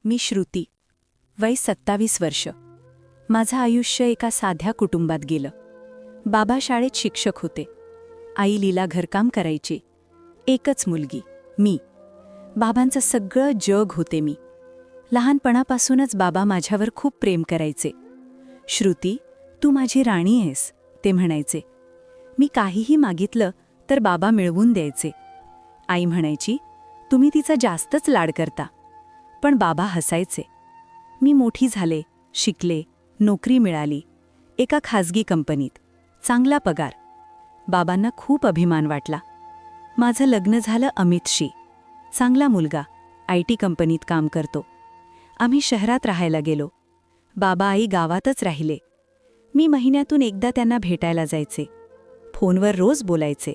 मी श्रुती, वय 27 वर्ष. माझं आयुष्य एका साध्या कुटुंबात गेलं. बाबा शाळेत शिक्षक होते. आई लीला घरकाम करायची. एकच मुलगी, मी. बाबांचं सगळं जग होते मी. लहानपणापासूनच बाबा माझ्यावर खूप प्रेम करायचे. श्रुती, तू माझी राणी आहेस, ते म्हणायचे. मी काहीही मागितलं तर बाबा मिळवून द्यायचे. आई म्हणायची, तुम्ही तिचा जास्तच लाड करता. पण बाबा हसायचे. मी मोठी झाले, शिकले, नोकरी मिळाली. एका खाजगी कंपनीत, चांगला पगार. बाबांना खूप अभिमान वाटला. माझं लग्न झालं अमितशी. चांगला मुलगा, IT कंपनीत काम करतो. आम्ही शहरात राहायला गेलो. बाबा आई गावातच राहिले. मी महिन्यातून एकदा त्यांना भेटायला जायचे. फोनवर रोज बोलायचे.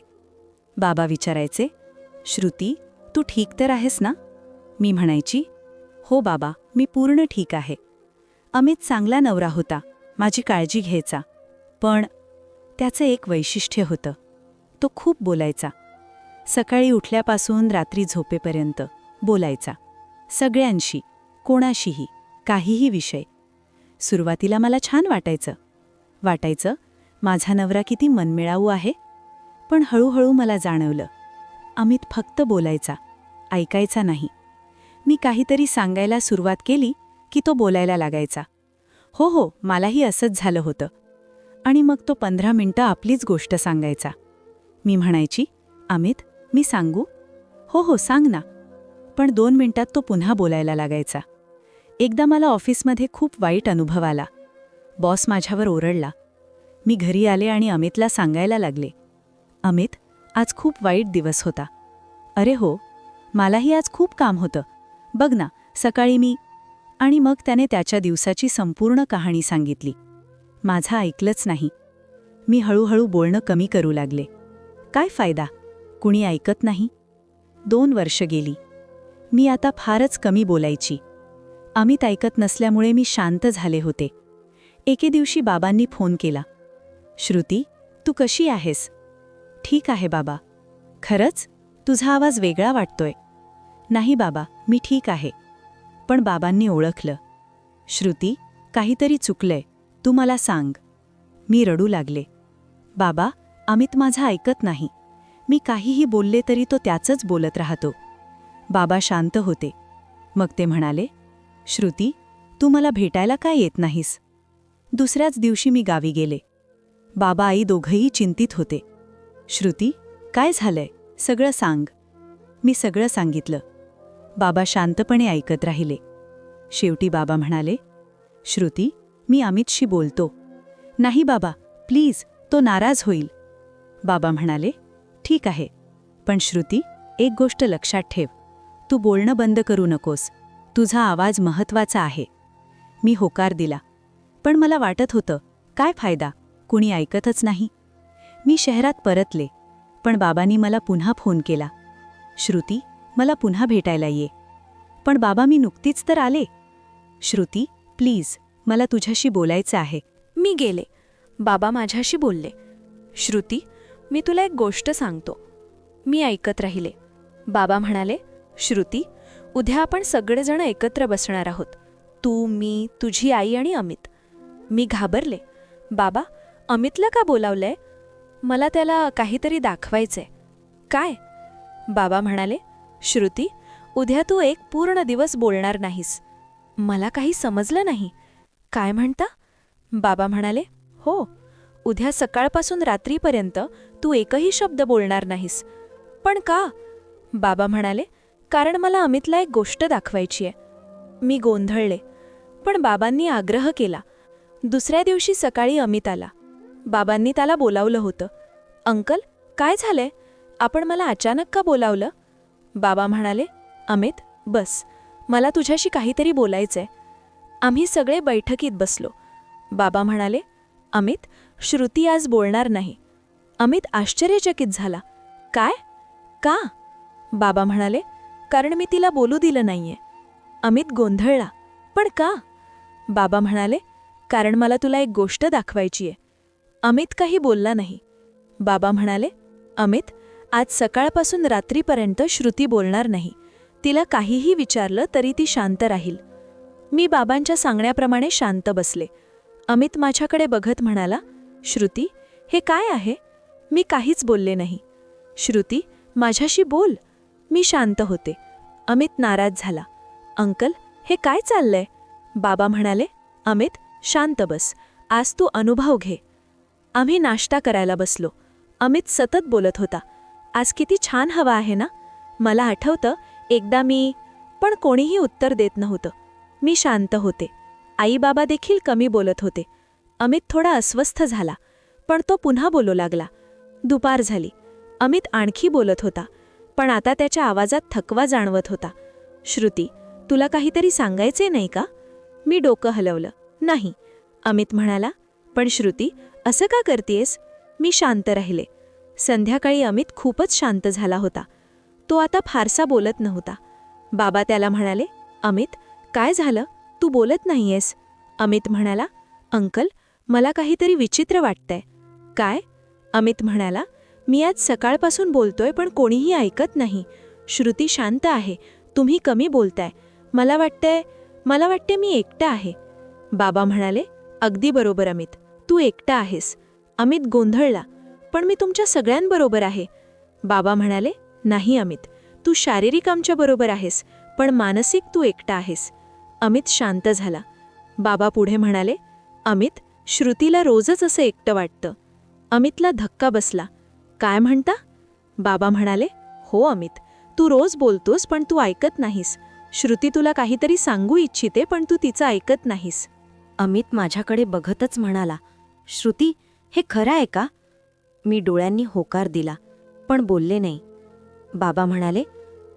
बाबा विचारायचे, श्रुती, तू ठीक तर आहेस ना? मी म्हणायची, हो बाबा, मी पूर्ण ठीक आहे. अमित चांगला नवरा होता, माझी काळजी घ्यायचा. पण त्याचं एक वैशिष्ट्य होतं. तो खूप बोलायचा. सकाळी उठल्यापासून रात्री झोपेपर्यंत बोलायचा. सगळ्यांशी, कोणाशीही, काहीही विषय. सुरुवातीला मला छान वाटायचं माझा नवरा किती मनमिळाऊ आहे. पण हळूहळू मला जाणवलं, अमित फक्त बोलायचा, ऐकायचा नाही. मी काहीतरी सांगायला सुरुवात केली की तो बोलायला लागायचा. हो, मलाही असंच झालं होतं. आणि मग तो 15 मिनिटं आपलीच गोष्ट सांगायचा. मी म्हणायची, अमित, मी सांगू? हो, सांग ना. पण 2 मिनिटात तो पुन्हा बोलायला लागायचा. एकदा मला ऑफिसमध्ये खूप वाईट अनुभव आला. बॉस माझ्यावर ओरडला. मी घरी आले आणि अमितला सांगायला लागले, अमित, आज खूप वाईट दिवस होता. अरे हो, मलाही आज खूप काम होतं. बघ ना, सकाळी मी. आणि मग त्याने त्याच्या दिवसाची संपूर्ण कहाणी सांगितली. माझं ऐकलंच नाही. मी हळूहळू बोलणं कमी करू लागले. काय फायदा, कुणी ऐकत नाही. 2 वर्ष गेली. मी आता फारच कमी बोलायची. अमित ऐकत नसल्यामुळे मी शांत झाले होते. एके दिवशी बाबांनी फोन केला. श्रुती, तू कशी आहेस? ठीक आहे बाबा. खरंच? तुझा आवाज वेगळा वाटतोय. नाही बाबा, मी ठीक आहे. पण बाबांनी ओळखलं. श्रुती, काहीतरी चुकलंय, तू मला सांग. मी रडू लागले. बाबा, अमित माझं ऐकत नाही. मी काहीही बोलले तरी तो त्याचंच बोलत राहतो. बाबा शांत होते. मग ते म्हणाले, श्रुती, तू मला भेटायला काय येत नाहीस? दुसऱ्याच दिवशी मी गावी गेले. बाबा आई दोघंही चिंतित होते. श्रुती, काय झालंय? सगळं सांग. मी सगळं सांगितलं. बाबा शांतपणे ऐकत राहिले. शेवटी बाबा म्हणाले, श्रुती, मी अमितशी बोलतो. नाही बाबा, प्लीज, तो नाराज होईल. बाबा म्हणाले, ठीक आहे. पण श्रुती, एक गोष्ट लक्षात ठेव. तू बोलणं बंद करू नकोस. तुझा आवाज महत्त्वाचा आहे. मी होकार दिला. पण मला वाटत होतं, काय फायदा, कुणी ऐकतच नाही. मी शहरात परतले. पण बाबांनी मला पुन्हा फोन केला. श्रुती, मला पुन्हा भेटायला ये. पण बाबा, मी नुकतीच तर आले. श्रुती, प्लीज, मला तुझ्याशी बोलायचं आहे. मी गेले. बाबा माझ्याशी बोलले. श्रुती, मी तुला एक गोष्ट सांगतो. मी ऐकत राहिले. बाबा म्हणाले, श्रुती, उद्या आपण सगळेजण एकत्र बसणार आहोत. तू, मी, तुझी आई आणि अमित. मी घाबरले. बाबा, अमितला का बोलावलंय? मला त्याला काहीतरी दाखवायचंय. काय? बाबा म्हणाले, श्रुती, उद्या तू एक पूर्ण दिवस बोलणार नाहीस. मला काही समजलं नाही. काय म्हणता? बाबा म्हणाले, हो, उद्या सकाळपासून रात्रीपर्यंत तू एकही शब्द बोलणार नाहीस. पण का? बाबा म्हणाले, कारण मला अमितला एक गोष्ट दाखवायची आहे. मी गोंधळले. पण बाबांनी आग्रह केला. दुसऱ्या दिवशी सकाळी अमित आला. बाबांनी त्याला बोलावलं होतं. अंकल, काय झालंय? आपण मला अचानक का बोलावलं? बाबा म्हणाले, अमित, बस, मला तुझ्याशी काहीतरी बोलायचंय. आम्ही सगळे बैठकीत बसलो. बाबा म्हणाले, अमित, श्रुती आज बोलणार नाही. अमित आश्चर्यचकित झाला. काय? का? बाबा म्हणाले, कारण मी तिला बोलू दिलं नाहीये. अमित गोंधळला. पण का? बाबा म्हणाले, कारण मला तुला एक गोष्ट दाखवायची आहे. अमित काही बोलला नाही. बाबा म्हणाले, अमित, आज सकाळपासून रात्रीपर्यंत श्रुती बोलणार नाही. तिला काहीही विचारलं तरी ती शांत राहील. मी बाबांच्या सांगण्याप्रमाणे शांत बसले. अमित माझ्याकडे बघत म्हणाला, श्रुती, हे काय आहे? मी काहीच बोलले नाही. श्रुती, माझ्याशी बोल. मी शांत होते. अमित नाराज झाला. अंकल, हे काय चाललंय? बाबा म्हणाले, अमित, शांत बस. आज तू अनुभव घे. आम्ही नाश्ता करायला बसलो. अमित सतत बोलत होता, आज किती छान हवा आहे ना? मला आठवतं एकदा पण कोणीही उत्तर देत नव्हतं. मी शांत होते. आई बाबा देखील कमी बोलत होते. अमित थोडा अस्वस्थ झाला, पण तो पुन्हा बोलू लागला. दुपार झाली. अमित आणखी बोलत होता, पण आता त्याच्या आवाजात थकवा जाणवत होता. श्रुती, तुला काहीतरी सांगायचे नाही का? मी डोकं हलवलं. नाही. अमित म्हणाला, पण श्रुती, असं का करतेस? मी शांत राहिले. संध्याकाळी अमित खूपच शांत झाला होता. तो आता फारसा बोलत नव्हता. बाबा त्याला म्हणाले, अमित, काय झालं? तू बोलत नाहीयेस. अमित म्हणाला, अंकल, मला काहीतरी विचित्र वाटतंय. काय? अमित म्हणाला, मी आज सकाळपासून बोलतोय पण कोणीही ऐकत नाही. श्रुती शांत आहे, तुम्ही कमी बोलताय. मला वाटते मी एकटा आहे. बाबा म्हणाले, अगदी बरोबर अमित, तू एकटा आहेस. अमित गोंधळला, पण मी तुमच्या सगळ्यांबरोबर आहे. बाबा म्हणाले, नाही अमित, तू शारीरिक आमच्या बरोबर आहेस, पण मानसिक तू एकटा आहेस. अमित शांत झाला. बाबा पुढे म्हणाले, अमित, श्रुतीला रोजच असं एकटं वाटतं. अमितला धक्का बसला. काय म्हणता? बाबा म्हणाले, हो अमित, तू रोज बोलतोस पण तू ऐकत नाहीस. श्रुती तुला काहीतरी सांगू इच्छिते पण तू तिचं ऐकत नाहीस. अमित माझ्याकडे बघतच म्हणाला, श्रुती, हे खरं आहे का? मी डोळ्यांनी होकार दिला, पण बोलले नाही. बाबा म्हणाले,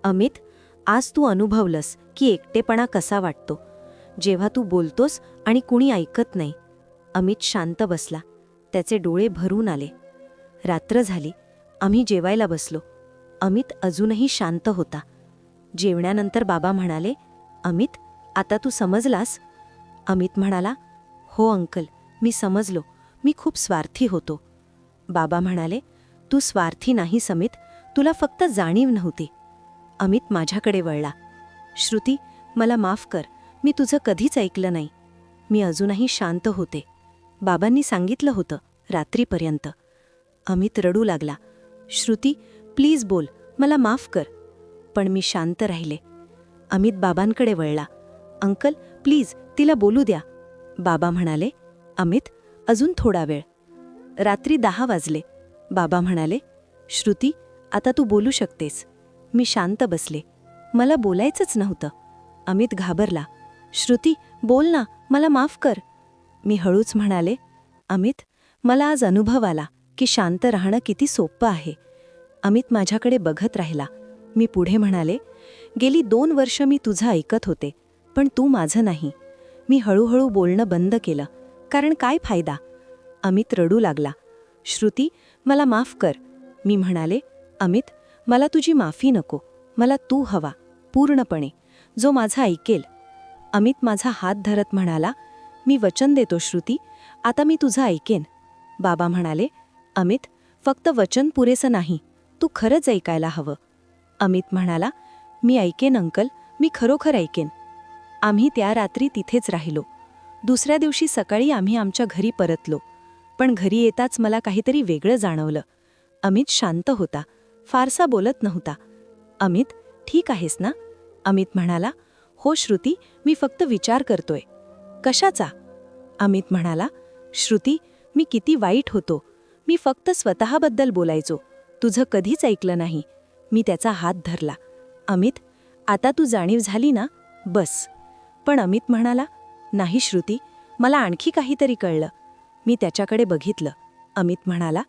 अमित, आज तू अनुभवलंस की एकटेपणा कसा वाटतो, जेव्हा तू बोलतोस आणि कुणी ऐकत नाही. अमित शांत बसला. त्याचे डोळे भरून आले. रात्र झाली. आम्ही जेवायला बसलो. अमित अजूनही शांत होता. जेवण्यानंतर बाबा म्हणाले, अमित, आता तू समजलास? अमित म्हणाला, हो अंकल, मी समजलो. मी खूप स्वार्थी होतो. बाबा म्हणाले, तू स्वार्थी नाहीस अमित, तुला फक्त जाणीव नव्हती. अमित माझ्याकडे वळला. श्रुती, मला माफ कर, मी तुझं कधीच ऐकलं नाही. मी अजूनही शांत होते. बाबांनी सांगितलं होतं रात्रीपर्यंत. अमित रडू लागला. श्रुती, प्लीज बोल, मला माफ कर. पण मी शांत राहिले. अमित बाबांकडे वळला. अंकल, प्लीज तिला बोलू द्या. बाबा म्हणाले, अमित, अजून थोडा वेळ. रात्री 10 वाजले. बाबा म्हणाले, श्रुती, आता तू बोलू शकतेस. मी शांत बसले. मला बोलायचंच नव्हतं. अमित घाबरला. श्रुती, बोल ना, मला माफ कर. मी हळूच म्हणाले, अमित, मला आज अनुभव आला की शांत राहणं किती सोपं आहे. अमित माझ्याकडे बघत राहिला. मी पुढे म्हणाले, गेली 2 वर्ष मी तुझं ऐकत होते, पण तू माझं नाही. मी हळूहळू बोलणं बंद केलं, कारण काय फायदा? अमित रडू लागला. श्रुती, मला माफ कर. मी म्हणाले, अमित, मला तुझी माफी नको, मला तू हवा, पूर्णपणे, जो माझा ऐकेल. अमित माझा हात धरत म्हणाला, मी वचन देतो श्रुती, आता मी तुझं ऐकेन. बाबा म्हणाले, अमित, फक्त वचन पुरेसं नाही, तू खरंच ऐकायला हवं. अमित म्हणाला, मी ऐकेन अंकल, मी खरोखर ऐकेन. आम्ही त्या रात्री तिथेच राहिलो. दुसऱ्या दिवशी सकाळी आम्ही आमच्या घरी परतलो. पण घरी येताच मला काहीतरी वेगळं जाणवलं. अमित शांत होता, फारसा बोलत नव्हता. अमित, ठीक आहेस ना? अमित म्हणाला, हो श्रुती, मी फक्त विचार करतोय. कशाचा? अमित म्हणाला, श्रुती, मी किती वाईट होतो. मी फक्त स्वतःबद्दल बोलायचो, तुझं कधीच ऐकलं नाही. मी त्याचा हात धरला. अमित, आता तू जाणीव झाली ना, बस. पण अमित म्हणाला, नाही श्रुती, मला आणखी काहीतरी कळलं. मी त्याच्याकडे बघितलं. अमित म्हणाला,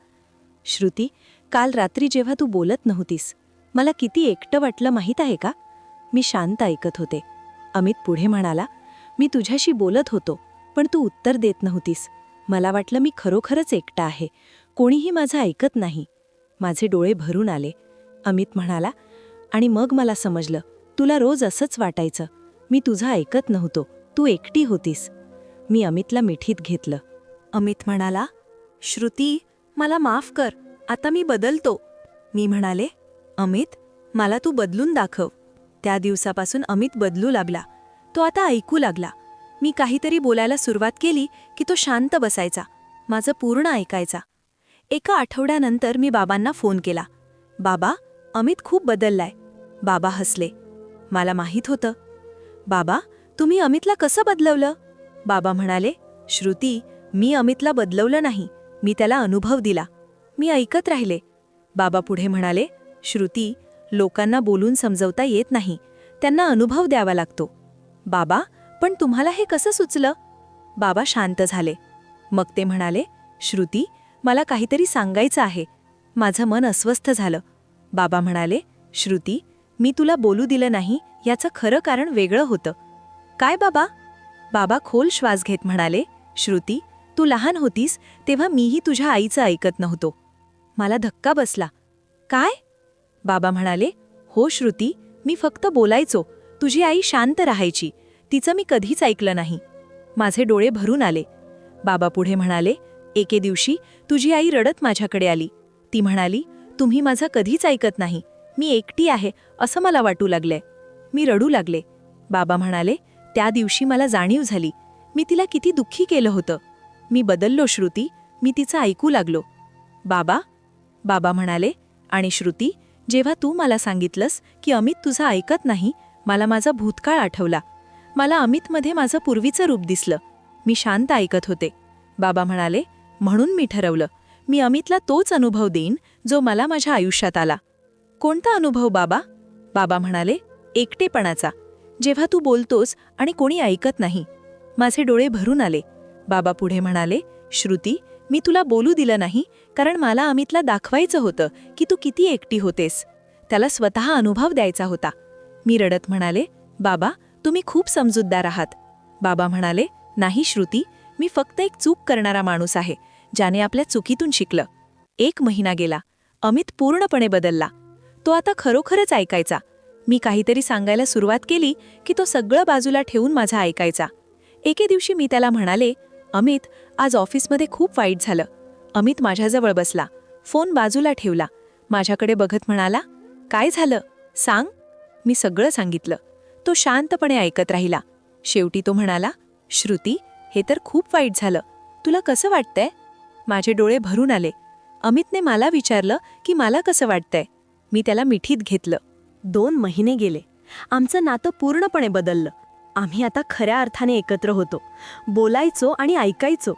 श्रुती, काल रात्री जेव्हा तू बोलत नव्हतीस, मला किती एकटं वाटलं माहीत आहे का? मी शांत ऐकत होते. अमित पुढे म्हणाला, मी तुझ्याशी बोलत होतो, पण तू उत्तर देत नव्हतीस. मला वाटलं मी खरोखरच एकटा आहे, कोणीही माझं ऐकत नाही. माझे डोळे भरून आले. अमित म्हणाला, आणि मग मला समजलं, तुला रोज असंच वाटायचं. मी तुझं ऐकत नव्हतो, तू एकटी होतीस. मी अमितला मिठीत घेतलं. अमित म्हणाला, श्रुती, मला माफ कर, आता मी बदलतो. मी म्हणाले, अमित, मला तू बदलून दाखव. त्या दिवसापासून अमित बदलू लागला. तो आता ऐकू लागला. मी काहीतरी बोलायला सुरुवात केली की तो शांत बसायचा, माझं पूर्ण ऐकायचा. एका आठवड्यानंतर मी बाबांना फोन केला. बाबा, अमित खूप बदललाय. बाबा हसले. मला माहीत होतं. बाबा, तुम्ही अमितला कसं बदलवलं? बाबा म्हणाले, श्रुती, मी अमितला बदलवलं नाही, मी त्याला अनुभव दिला. मी ऐकत राहिले. बाबा पुढे म्हणाले, श्रुती, लोकांना बोलून समजवता येत नाही, त्यांना अनुभव द्यावा लागतो. बाबा, पण तुम्हाला हे कसं सुचलं? बाबा शांत झाले. मग ते म्हणाले, श्रुती, मला काहीतरी सांगायचं आहे. माझं मन अस्वस्थ झालं. बाबा म्हणाले, श्रुती, मी तुला बोलू दिलं नाही याचं खरं कारण वेगळं होतं. काय बाबा? बाबा खोल श्वास घेत म्हणाले, श्रुती, तू लहान होतीस तेव्हा मीही तुझ्या आईचं ऐकत नव्हतो. मला धक्का बसला. काय? बाबा म्हणाले, हो श्रुती, मी फक्त बोलायचो, तुझी आई शांत राहायची, तिचं मी कधीच ऐकलं नाही. माझे डोळे भरून आले. बाबा पुढे म्हणाले, एके दिवशी तुझी आई रडत माझ्याकडे आली. ती म्हणाली, तुम्ही माझं कधीच ऐकत नाही, मी एकटी आहे असं मला वाटू लागलंय. मी रडू लागले. बाबा म्हणाले, त्या दिवशी मला जाणीव झाली, मी तिला किती दुःखी केलं होतं. मी बदललो श्रुती, मी तिचं ऐकू लागलो. बाबा? बाबा म्हणाले, आणि श्रुती, जेव्हा तू मला सांगितलंस की अमित तुझं ऐकत नाही, मला माझा भूतकाळ आठवला. मला अमितमध्ये माझं पूर्वीचं रूप दिसलं. मी शांत ऐकत होते. बाबा म्हणाले, म्हणून मी ठरवलं, मी अमितला तोच अनुभव देईन जो मला माझ्या आयुष्यात आला. कोणता अनुभव बाबा? बाबा म्हणाले, एकटेपणाचा, जेव्हा तू बोलतोस आणि कोणी ऐकत नाही. माझे डोळे भरून आले. बाबा पुढे म्हणाले, श्रुती, मी तुला बोलू दिलं नाही कारण मला अमितला दाखवायचं होतं की तू किती एकटी होतेस. त्याला स्वतः अनुभव द्यायचा होता. मी रडत म्हणाले, बाबा, तुम्ही खूप समजूतदार आहात. बाबा म्हणाले, नाही श्रुती, मी फक्त एक चूक करणारा माणूस आहे, ज्याने आपल्या चुकीतून शिकलं. 1 महिना गेला. अमित पूर्णपणे बदलला. तो आता खरोखरच ऐकायचा. मी काहीतरी सांगायला सुरुवात केली की तो सगळं बाजूला ठेवून माझा ऐकायचा. एके दिवशी मी त्याला म्हणाले, अमित, आज ऑफिसमध्ये खूप वाईट झालं. अमित माझ्याजवळ बसला, फोन बाजूला ठेवला, माझ्याकडे बघत म्हणाला, काय झालं? सांग. मी सगळं सांगितलं. तो शांतपणे ऐकत राहिला. शेवटी तो म्हणाला, श्रुती, हे तर खूप वाईट झालं. तुला कसं वाटतंय? माझे डोळे भरून आले. अमितने मला विचारलं की मला कसं वाटतंय. मी त्याला मिठीत घेतलं. 2 महिने गेले. आमचं नातं पूर्णपणे बदललं. आम्ही आता खऱ्या अर्थाने एकत्र होतो, बोलायचो आणि ऐकायचो.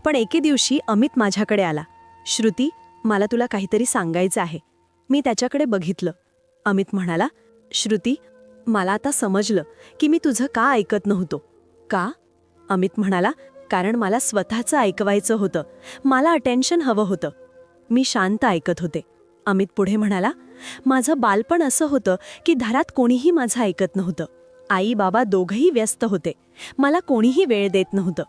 पण एके दिवशी अमित माझ्याकडे आला. श्रुती, मला तुला काहीतरी सांगायचं आहे. मी त्याच्याकडे बघितलं. अमित म्हणाला, श्रुती, मला आता समजलं की मी तुझं का ऐकत नव्हतो. का? अमित म्हणाला, कारण मला स्वतःचं ऐकवायचं होतं, मला अटेन्शन हवं होतं. मी शांत ऐकत होते. अमित पुढे म्हणाला, माझं बालपण असं होतं की घरात कोणीही माझं ऐकत नव्हतं. आई बाबा दोघंही व्यस्त होते, मला कोणीही वेळ देत नव्हतं.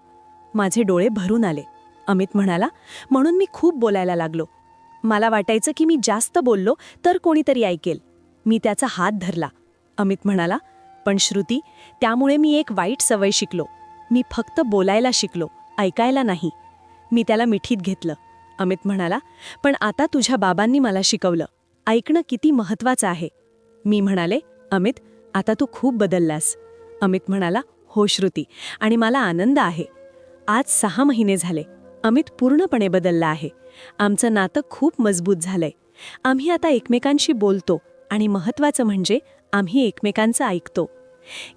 माझे डोळे भरून आले. अमित म्हणाला, म्हणून मी खूप बोलायला लागलो. मला वाटायचं की मी जास्त बोललो तर कोणीतरी ऐकेल. मी त्याचा हात धरला. अमित म्हणाला, पण श्रुती, त्यामुळे मी एक वाईट सवय शिकलो. मी फक्त बोलायला शिकलो, ऐकायला नाही. मी त्याला मिठीत घेतलं. अमित म्हणाला, पण आता तुझ्या बाबांनी मला शिकवलं, ऐकणं किती महत्त्वाचं आहे. मी म्हणाले, अमित, आता तू खूप बदललास. अमित म्हणाला, हो श्रुती, आणि मला आनंद आहे. आज 6 महिने झाले. अमित पूर्णपणे बदलला आहे. आमचं नातं खूप मजबूत झालंय. आम्ही आता एकमेकांशी बोलतो आणि महत्त्वाचं म्हणजे आम्ही एकमेकांचं ऐकतो.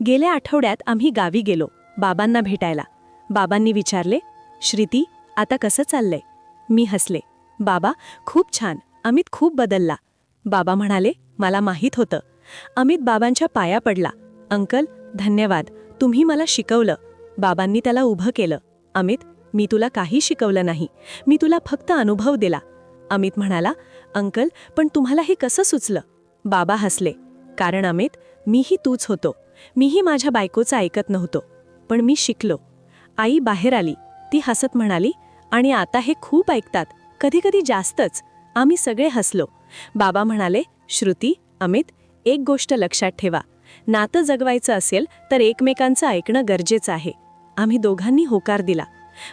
गेल्या आठवड्यात आम्ही गावी गेलो बाबांना भेटायला. बाबांनी विचारले, श्रुती, आता कसं चाललंय? मी हसले. बाबा, खूप छान, अमित खूप बदलला. बाबा म्हणाले, मला माहीत होतं. अमित बाबांच्या पाया पडला. अंकल, धन्यवाद, तुम्ही मला शिकवलं. बाबांनी त्याला उभं केलं. अमित, मी तुला काही शिकवलं नाही, मी तुला फक्त अनुभव दिला. अमित म्हणाला, अंकल, पण तुम्हाला हे कसं सुचलं? बाबा हसले. कारण अमित, मीही तूच होतो. मीही माझ्या बायकोचं ऐकत नव्हतो, पण मी शिकलो. आई बाहेर आली. ती हसत म्हणाली, आणि आता हे खूप ऐकतात, कधीकधी जास्तच. आम्ही सगळे हसलो. बाबा म्हणाले, श्रुती, अमित, एक गोष्ट लक्षात ठेवा, नातं जगवायचं असेल तर एकमेकांचं ऐकणं गरजेचं आहे. आम्ही दोघांनी होकार दिला.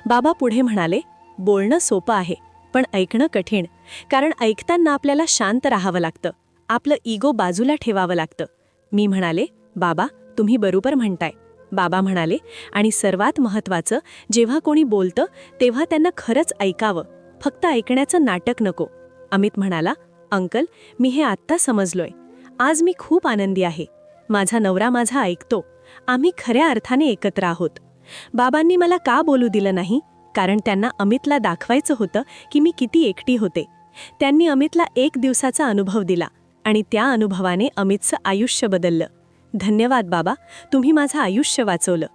बाबा पुढे म्हणाले, बोलणं सोपं आहे, पण ऐकणं कठीण. कारण ऐकताना आपल्याला शांत राहावं लागतं, आपलं इगो बाजूला ठेवावं लागतं. मी म्हणाले, बाबा, तुम्ही बरोबर म्हणताय. बाबा म्हणाले, आणि सर्वात महत्त्वाचं, जेव्हा कोणी बोलतं तेव्हा त्यांना खरंच ऐकावं, फक्त ऐकण्याचं नाटक नको. अमित म्हणाला, अंकल, मी हे आत्ता समजलोय. आज मी खूप आनंदी आहे. माझा नवरा माझा ऐकतो. आम्ही खऱ्या अर्थाने एकत्र आहोत. बाबांनी मला का बोलू दिलं नाही? कारण त्यांना अमितला दाखवायचं होतं की मी किती एकटी होते. त्यांनी अमितला 1 दिवसाचा अनुभव दिला आणि त्या अनुभवाने अमितचं आयुष्य बदललं. धन्यवाद बाबा, तुम्ही माझं आयुष्य वाचवलं.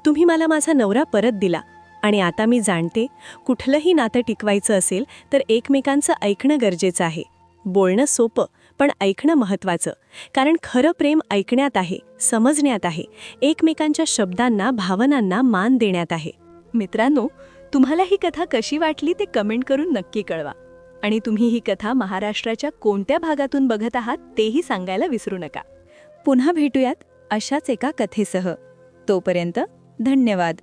तुम्ही मला माझा नवरा परत दिला. आणि आता मी जाणते, कुठलंही नातं टिकवायचं असेल तर एकमेकांचं ऐकणं गरजेचं आहे. बोलणं सोपं, पण ऐकणं महत्त्वाचं. कारण खरं प्रेम ऐकण्यात आहे, समजण्यात आहे, एकमेकांच्या शब्दांना, भावनांना मान देण्यात आहे. मित्रांनो, तुम्हाला ही कथा कशी वाटली ते कमेंट करून नक्की कळवा. आणि तुम्ही ही कथा महाराष्ट्राच्या कोणत्या भागातून बघत आहात तेही सांगायला विसरू नका. पुन्हा भेटूयात अशाच एका कथेसह. तोपर्यंत धन्यवाद.